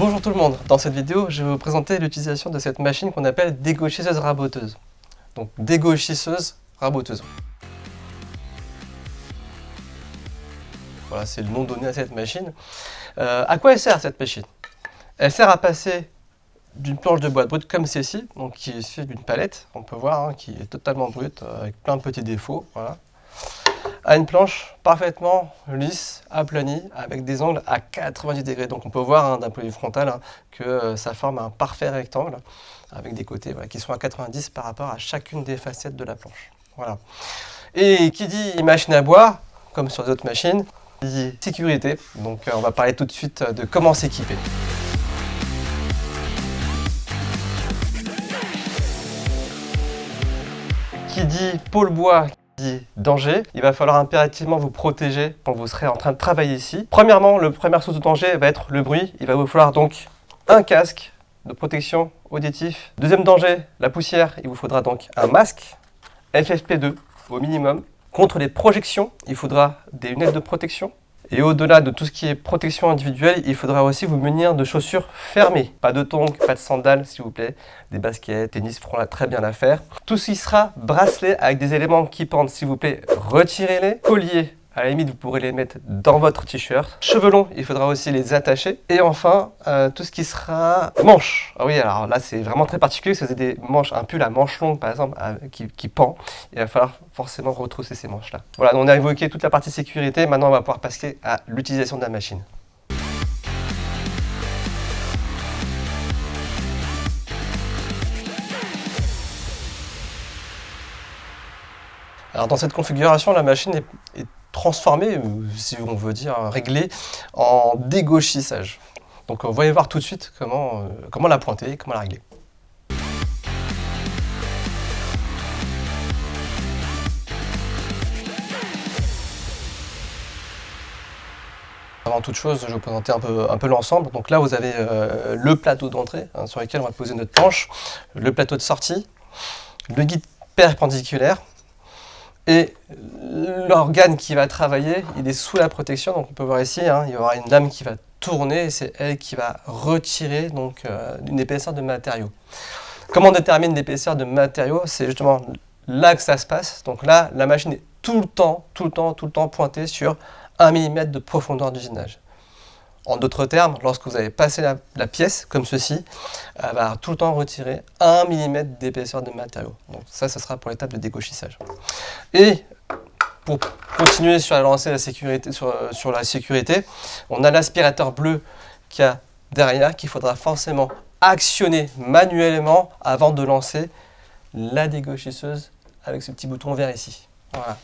Bonjour tout le monde, dans cette vidéo je vais vous présenter l'utilisation de cette machine qu'on appelle dégauchisseuse raboteuse. Donc dégauchisseuse raboteuse. Voilà, c'est le nom donné à cette machine. À quoi elle sert cette machine? Elle sert à passer d'une planche de bois brute comme celle-ci, donc qui est issue d'une palette, on peut voir, hein, qui est totalement brute, avec plein de petits défauts, voilà, à une planche parfaitement lisse, aplanie, avec des angles à 90 degrés. Donc on peut voir hein, d'un point de vue frontal hein, que ça forme un parfait rectangle, avec des côtés voilà, qui sont à 90 par rapport à chacune des facettes de la planche. Voilà. Et qui dit machine à bois, comme sur les autres machines, dit sécurité. Donc on va parler tout de suite de comment s'équiper. Qui dit pôle bois, dit danger, il va falloir impérativement vous protéger quand vous serez en train de travailler ici. Premièrement, la première source de danger va être le bruit. Il va vous falloir donc un casque de protection auditif. Deuxième danger, la poussière. Il vous faudra donc un masque FFP2 au minimum. Contre les projections, il faudra des lunettes de protection. Et au-delà de tout ce qui est protection individuelle, il faudra aussi vous munir de chaussures fermées. Pas de tongs, pas de sandales s'il vous plaît, des baskets, tennis feront là très bien l'affaire. Tout ce qui sera bracelet avec des éléments qui pendent, s'il vous plaît, retirez-les. Colliers, à la limite vous pourrez les mettre dans votre t-shirt. Cheveux longs, il faudra aussi les attacher. Et enfin, tout ce qui sera manches. Ah oui, alors là c'est vraiment très particulier, si vous avez des manches, un pull à manches longues par exemple, qui pend, il va falloir forcément retrousser ces manches là. Voilà, on a évoqué toute la partie sécurité, maintenant on va pouvoir passer à l'utilisation de la machine. Alors dans cette configuration, la machine est transformée, si on veut dire réglée, en dégauchissage. Donc on va y voir tout de suite comment la pointer, comment la régler. Avant toute chose, je vais vous présenter un peu l'ensemble. Donc là, vous avez le plateau d'entrée hein, sur lequel on va poser notre planche, le plateau de sortie, le guide perpendiculaire et l'organe qui va travailler, il est sous la protection. Donc on peut voir ici, hein, il y aura une lame qui va tourner et c'est elle qui va retirer donc, une épaisseur de matériau. Comment on détermine l'épaisseur de matériau? C'est justement là que ça se passe. Donc là, la machine est tout le temps pointée sur 1 mm de profondeur d'usinage. En d'autres termes, lorsque vous avez passé la pièce, comme ceci, elle va tout le temps retirer 1 mm d'épaisseur de matériau. Donc ça sera pour l'étape de dégauchissage. Et pour continuer sur la lancée de la sécurité, sur la sécurité, on a l'aspirateur bleu qu'il y a derrière, qu'il faudra forcément actionner manuellement avant de lancer la dégauchisseuse avec ce petit bouton vert ici. Voilà.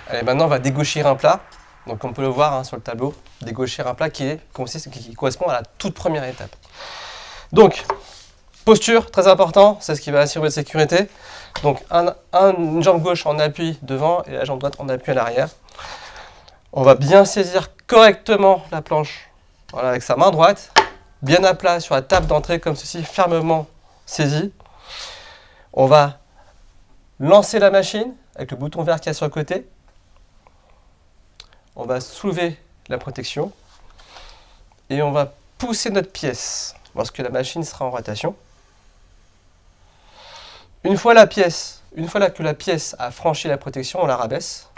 Allez, maintenant on va dégaucher un plat. Donc on peut le voir hein, sur le tableau, dégaucher un plat qui correspond à la toute première étape. Donc, posture, très important, c'est ce qui va assurer votre sécurité. Donc une jambe gauche en appui devant et la jambe droite en appui à l'arrière. On va bien saisir correctement la planche voilà, avec sa main droite, bien à plat sur la table d'entrée comme ceci, fermement saisie. On va lancer la machine avec le bouton vert qu'il y a sur le côté. On va soulever la protection et on va pousser notre pièce lorsque la machine sera en rotation. Une fois que la pièce a franchi la protection, on la rabaisse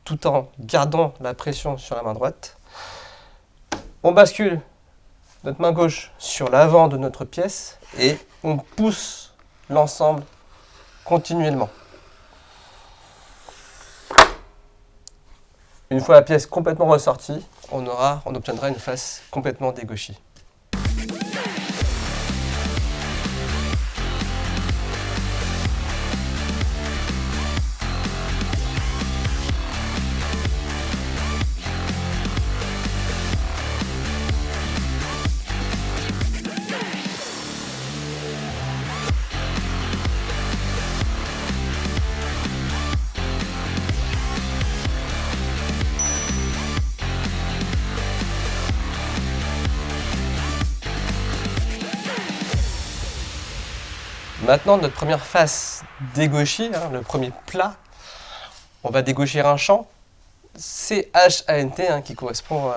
tout en gardant la pression sur la main droite. On bascule notre main gauche sur l'avant de notre pièce et on pousse l'ensemble continuellement. Une fois la pièce complètement ressortie, on obtiendra une face complètement dégauchie. Maintenant, notre première face dégauchée, hein, le premier plat, on va dégaucher un champ C-H-A-N-T hein, qui correspond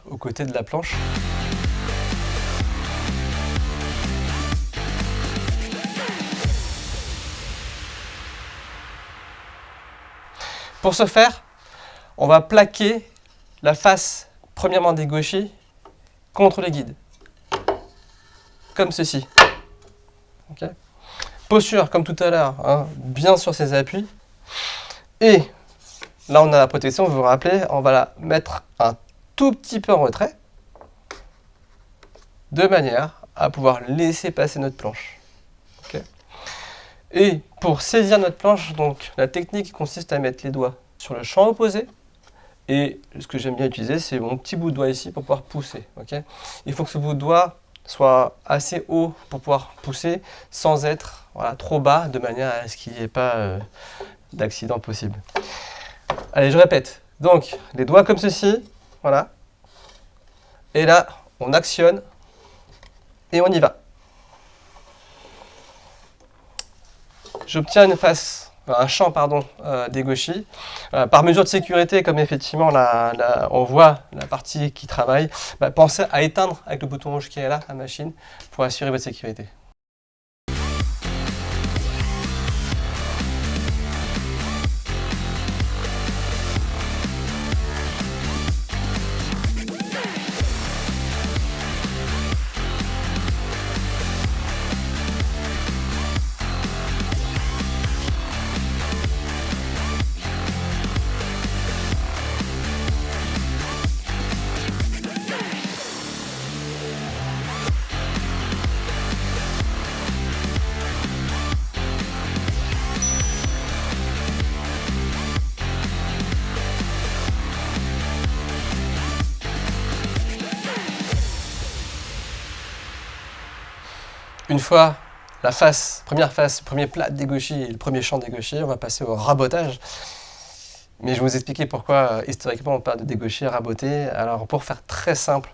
au côté de la planche. Pour ce faire, on va plaquer la face premièrement dégauchée contre les guides, comme ceci. Okay. Posture comme tout à l'heure, hein, bien sur ses appuis. Et là, on a la protection, vous vous rappelez, on va la mettre un tout petit peu en retrait, de manière à pouvoir laisser passer notre planche. Okay. Et pour saisir notre planche, donc, la technique consiste à mettre les doigts sur le champ opposé. Et ce que j'aime bien utiliser, c'est mon petit bout de doigt ici pour pouvoir pousser. Okay. Il faut que ce bout de doigt soit assez haut pour pouvoir pousser sans être trop bas, de manière à ce qu'il n'y ait pas d'accident possible. Allez, je répète. Donc, les doigts comme ceci, voilà. Et là, on actionne et on y va. J'obtiens un champ dégauché. Par mesure de sécurité, comme effectivement on voit la partie qui travaille, pensez à éteindre avec le bouton rouge qui est là, la machine, pour assurer votre sécurité. Une fois la première face, premier plat dégauché et le premier champ dégauché, on va passer au rabotage. Mais je vais vous expliquer pourquoi historiquement on parle de dégaucher, raboter. Alors pour faire très simple,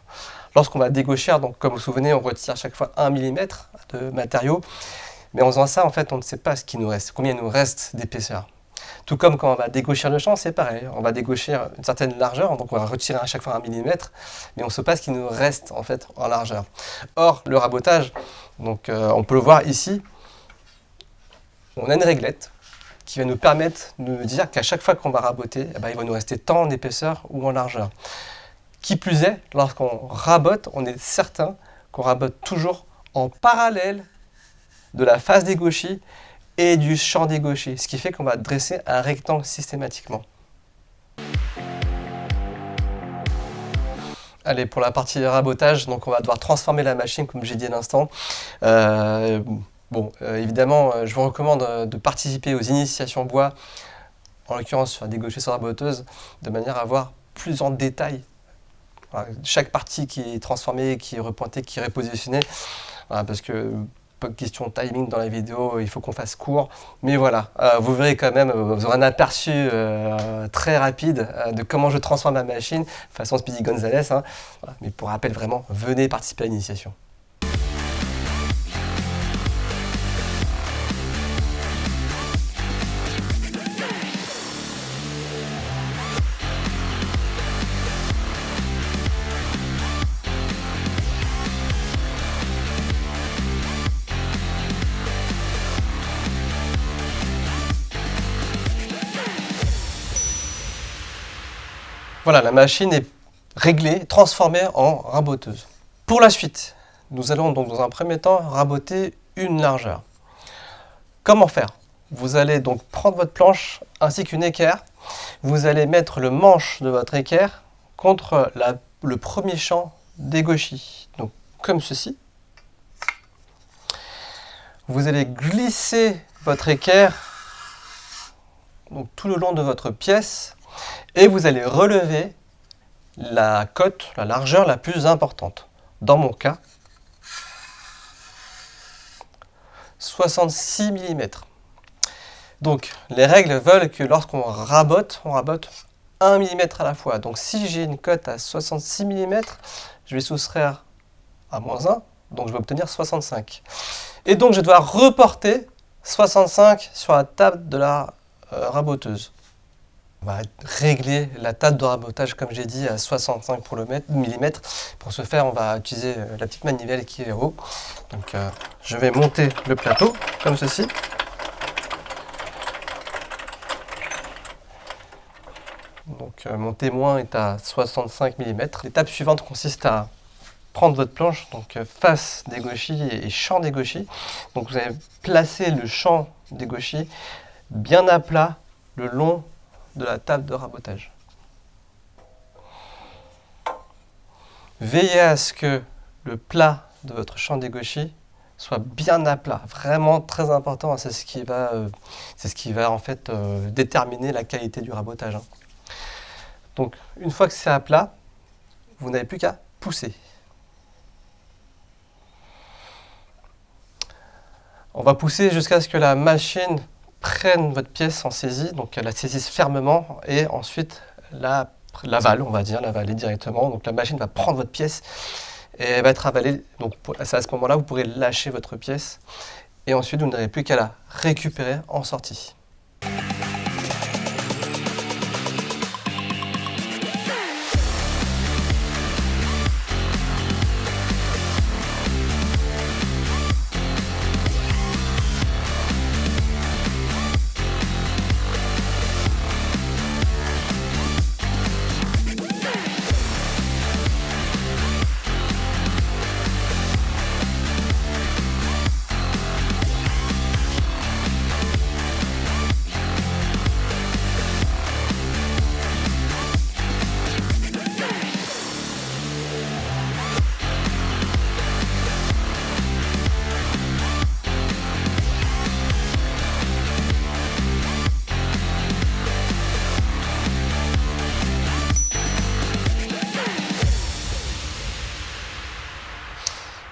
lorsqu'on va dégaucher, donc comme vous vous souvenez, on retire chaque fois 1 mm de matériau. Mais en faisant ça, en fait, on ne sait pas ce qu'il nous reste, combien il nous reste d'épaisseur. Tout comme quand on va dégaucher le champ, c'est pareil. On va dégaucher une certaine largeur, donc on va retirer à chaque fois 1 mm, mais on ne sait pas ce qu'il nous reste en fait en largeur. Or, le rabotage, donc on peut le voir ici, on a une réglette qui va nous permettre de nous dire qu'à chaque fois qu'on va raboter, il va nous rester tant en épaisseur ou en largeur. Qui plus est, lorsqu'on rabote, on est certain qu'on rabote toujours en parallèle de la face dégauchée et du champ dégauché, ce qui fait qu'on va dresser un rectangle systématiquement. Allez, pour la partie rabotage, donc on va devoir transformer la machine, comme j'ai dit à l'instant. Évidemment, je vous recommande de participer aux initiations bois, en l'occurrence sur la dégauchée sur raboteuse, de manière à voir plus en détail chaque partie qui est transformée, qui est repointée, qui est repositionnée, parce que pas de question de timing dans la vidéo, il faut qu'on fasse court, mais voilà, vous verrez quand même, vous aurez un aperçu très rapide de comment je transforme ma machine, façon Speedy Gonzalez, hein. Voilà. Mais pour rappel, vraiment, venez participer à l'initiation. Voilà, la machine est réglée, transformée en raboteuse. Pour la suite, nous allons donc dans un premier temps raboter une largeur. Comment faire? Vous allez donc prendre votre planche ainsi qu'une équerre. Vous allez mettre le manche de votre équerre contre le premier champ dégauché. Donc comme ceci. Vous allez glisser votre équerre donc, tout le long de votre pièce. Et vous allez relever la cote, la largeur la plus importante. Dans mon cas, 66 mm. Donc, les règles veulent que lorsqu'on rabote, on rabote 1 mm à la fois. Donc, si j'ai une cote à 66 mm, je vais soustraire à moins 1, donc je vais obtenir 65. Et donc, je vais devoir reporter 65 sur la table de la raboteuse. On va régler la table de rabotage, comme j'ai dit, à 65 mm. Pour ce faire, on va utiliser la petite manivelle qui est haut. Donc, je vais monter le plateau, comme ceci. Donc, mon témoin est à 65 mm. L'étape suivante consiste à prendre votre planche, donc face des gauchis et champ des gauchis. Donc, vous allez placer le champ des gauchis bien à plat le long de la table de rabotage. Veillez à ce que le plat de votre champ des gauchis soit bien à plat, vraiment très important, c'est ce qui va en fait déterminer la qualité du rabotage. Donc une fois que c'est à plat, vous n'avez plus qu'à pousser. On va pousser jusqu'à ce que la machine prenne votre pièce en saisie, donc elle la saisisse fermement et ensuite l'avale, on va dire, l'avaler directement. Donc la machine va prendre votre pièce et elle va être avalée. Donc c'est à ce moment-là vous pourrez lâcher votre pièce et ensuite vous n'aurez plus qu'à la récupérer en sortie.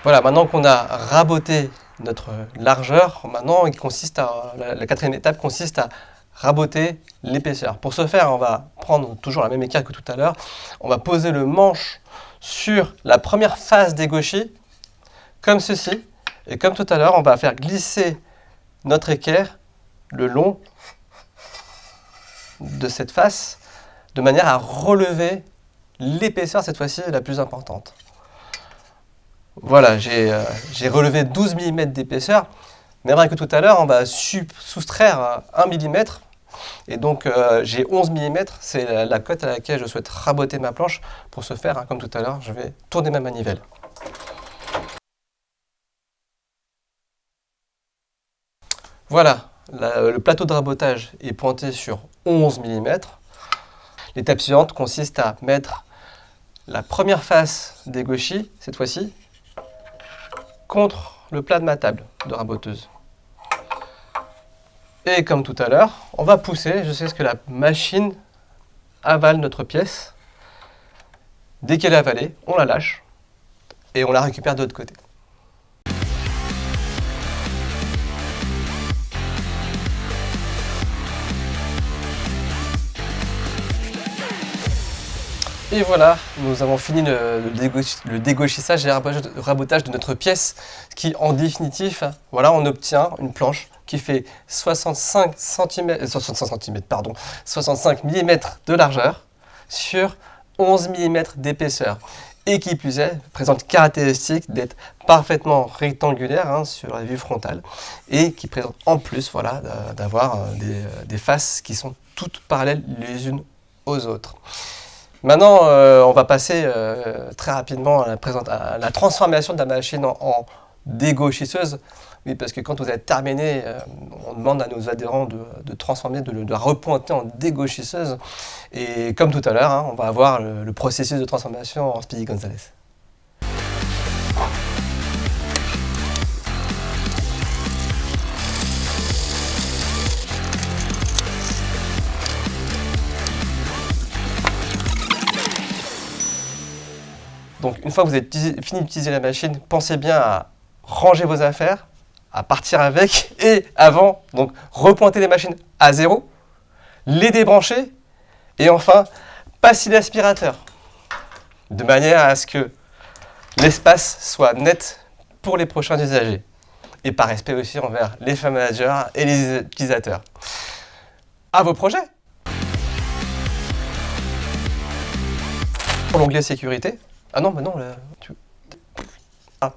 Voilà, maintenant qu'on a raboté notre largeur, maintenant la quatrième étape consiste à raboter l'épaisseur. Pour ce faire, on va prendre toujours la même équerre que tout à l'heure. On va poser le manche sur la première face des gauchis, comme ceci. Et comme tout à l'heure, on va faire glisser notre équerre le long de cette face, de manière à relever l'épaisseur, cette fois-ci, la plus importante. Voilà, j'ai relevé 12 mm d'épaisseur, mais vrai que tout à l'heure, on va soustraire 1 mm, et donc j'ai 11 mm, c'est la cote à laquelle je souhaite raboter ma planche. Pour ce faire, comme tout à l'heure, je vais tourner ma manivelle. Voilà, le plateau de rabotage est pointé sur 11 mm. L'étape suivante consiste à mettre la première face des gauchis, cette fois-ci, contre le plat de ma table de raboteuse. Et comme tout à l'heure, on va pousser jusqu'à ce que la machine avale notre pièce. Dès qu'elle est avalée, on la lâche et on la récupère de l'autre côté. Et voilà, nous avons fini le dégauchissage et le rabotage de notre pièce, qui en définitif, voilà, on obtient une planche qui fait 65 mm de largeur sur 11 mm d'épaisseur. Et qui plus est, présente caractéristique d'être parfaitement rectangulaire sur la vue frontale et qui présente en plus voilà, d'avoir des faces qui sont toutes parallèles les unes aux autres. Maintenant, on va passer très rapidement à la transformation de la machine en dégauchisseuse. Oui, parce que quand vous avez terminé, on demande à nos adhérents de transformer, de la repointer en dégauchisseuse. Et comme tout à l'heure, on va avoir le processus de transformation en Speedy Gonzalez. Donc une fois que vous avez fini d'utiliser la machine, pensez bien à ranger vos affaires, à partir avec, et avant, donc repointer les machines à zéro, les débrancher, et enfin, passer l'aspirateur, de manière à ce que l'espace soit net pour les prochains usagers. et par respect aussi envers les femmes managers et les utilisateurs. À vos projets! Pour l'onglet sécurité. Ah non, mais non, là, tu... Ah.